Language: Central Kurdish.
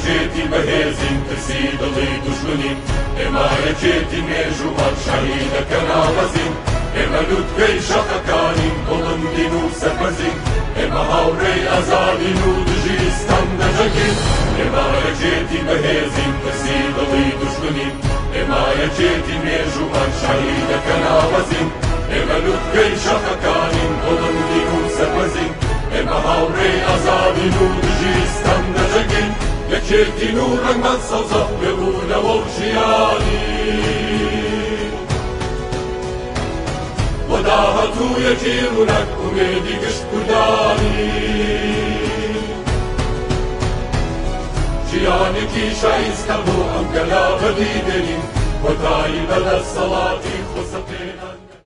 یەکێتی بەهێزین ترسی دڵی دوژمنین ئێمە یەکێتی مێژومان شەهیدەکە ناوەزین ئێمە لووتکەی شەقەکانین بڵندین و سەربەزین ئێمە هاوڕێی ئازادین و دژیستان دەجەگین ئێمە یەکێتی بەهێزین ترسی دڵی دوژمنین ئێمە یەکێتی مێژومان شەهیدەکە ناوەزین ئێمە لووتکەی شەقەکانین بڵندین و سەربەزین ئێمە هاوڕێی ئازادین و دژیستان دەجەگین یەکێتین و ڕەنگمان سەوزە بێبوونەوە و ژیانی بۆ داهاتوویەکی ڕوونەک ئومێدی گشت کوردانی ژیانێکی شایستە بۆ ئەم گەلا بەدی دێنین کۆتایی بەدەستەڵاتی خۆسەپێنان